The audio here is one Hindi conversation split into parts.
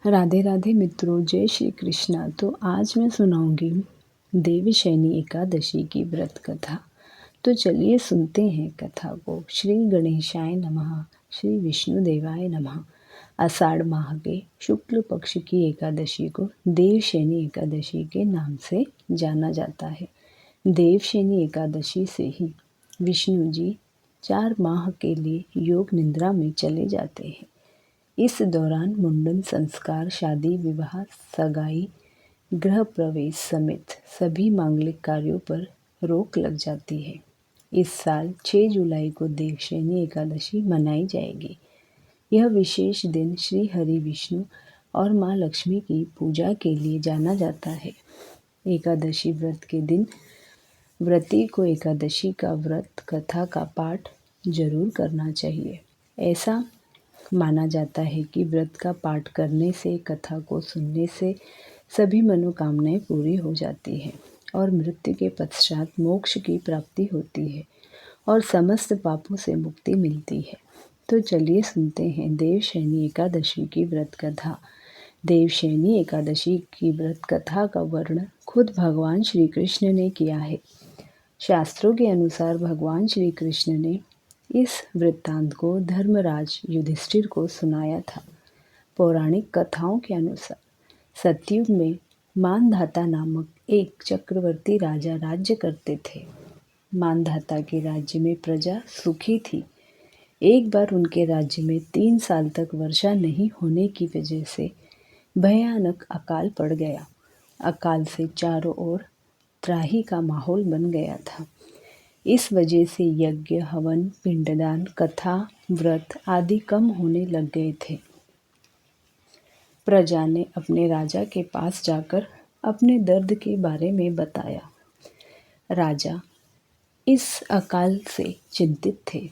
राधे राधे मित्रों, जय श्री कृष्णा। तो आज मैं सुनाऊंगी देवशयनी एकादशी की व्रत कथा। तो चलिए सुनते हैं कथा को। श्री गणेशाय नमः, श्री विष्णुदेवाय नमः। आषाढ़ माह के शुक्ल पक्ष की एकादशी को देवशयनी एकादशी के नाम से जाना जाता है। देवशयनी एकादशी से ही विष्णु जी 4 माह के लिए योग निद्रा में चले जाते हैं। इस दौरान मुंडन संस्कार, शादी विवाह, सगाई, गृह प्रवेश समेत सभी मांगलिक कार्यों पर रोक लग जाती है। इस साल 6 जुलाई को देवशयनी एकादशी मनाई जाएगी। यह विशेष दिन श्री हरि विष्णु और माँ लक्ष्मी की पूजा के लिए जाना जाता है। एकादशी व्रत के दिन व्रती को एकादशी का व्रत कथा का पाठ जरूर करना चाहिए। ऐसा माना जाता है कि व्रत का पाठ करने से, कथा को सुनने से सभी मनोकामनाएं पूरी हो जाती हैं और मृत्यु के पश्चात मोक्ष की प्राप्ति होती है और समस्त पापों से मुक्ति मिलती है। तो चलिए सुनते हैं देवशयनी एकादशी की व्रत कथा। देवशयनी एकादशी की व्रत कथा का वर्णन खुद भगवान श्री कृष्ण ने किया है। शास्त्रों के अनुसार भगवान श्री कृष्ण ने इस वृत्तांत को धर्मराज युधिष्ठिर को सुनाया था। पौराणिक कथाओं के अनुसार सतयुग में मानधाता नामक एक चक्रवर्ती राजा राज्य करते थे। मानधाता के राज्य में प्रजा सुखी थी। एक बार उनके राज्य में 3 साल तक वर्षा नहीं होने की वजह से भयानक अकाल पड़ गया। अकाल से चारों ओर त्राही का माहौल बन गया था। इस वजह से यज्ञ, हवन, पिंडदान, कथा, व्रत आदि कम होने लग गए थे। प्रजा ने अपने राजा के पास जाकर अपने दर्द के बारे में बताया। राजा इस अकाल से चिंतित थे।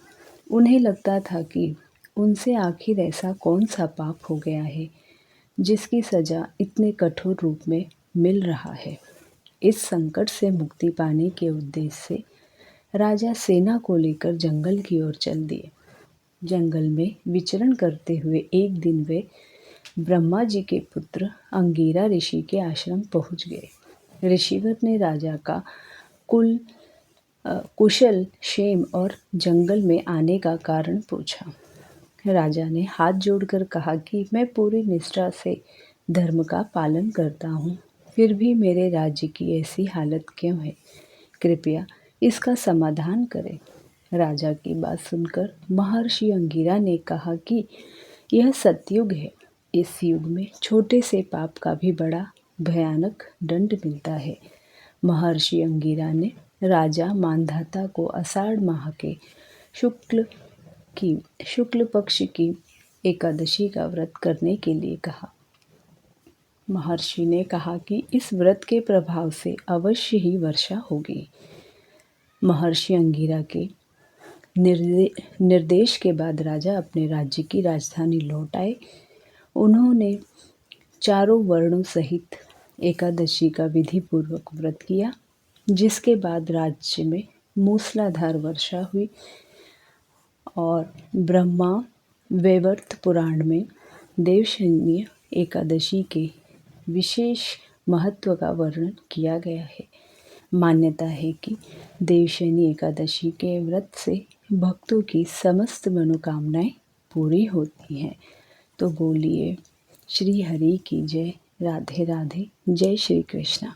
उन्हें लगता था कि उनसे आखिर ऐसा कौन सा पाप हो गया है जिसकी सजा इतने कठोर रूप में मिल रहा है। इस संकट से मुक्ति पाने के उद्देश्य से राजा सेना को लेकर जंगल की ओर चल दिए। जंगल में विचरण करते हुए एक दिन वे ब्रह्मा जी के पुत्र अंगिरा ऋषि के आश्रम पहुंच गए। ऋषिवर ने राजा का कुशल क्षेम और जंगल में आने का कारण पूछा। राजा ने हाथ जोड़कर कहा कि मैं पूरी निष्ठा से धर्म का पालन करता हूँ, फिर भी मेरे राज्य की ऐसी हालत क्यों है? कृपया इसका समाधान करें। राजा की बात सुनकर महर्षि अंगिरा ने कहा कि यह सतयुग है। इस युग में छोटे से पाप का भी बड़ा भयानक दंड मिलता है। महर्षि अंगिरा ने राजा मानधाता को आषाढ़ माह के शुक्ल पक्ष की एकादशी का व्रत करने के लिए कहा। महर्षि ने कहा कि इस व्रत के प्रभाव से अवश्य ही वर्षा होगी। महर्षि अंगिरा के निर्देश के बाद राजा अपने राज्य की राजधानी लौट आए। उन्होंने चारों वर्णों सहित एकादशी का विधि पूर्वक व्रत किया, जिसके बाद राज्य में मूसलाधार वर्षा हुई और ब्रह्मा वैवर्त पुराण में देवशयनी एकादशी के विशेष महत्व का वर्णन किया गया है। मान्यता है कि देवशयनी एकादशी के व्रत से भक्तों की समस्त मनोकामनाएं पूरी होती हैं। तो बोलिए श्री हरि की जय। राधे राधे। जय श्री कृष्णा।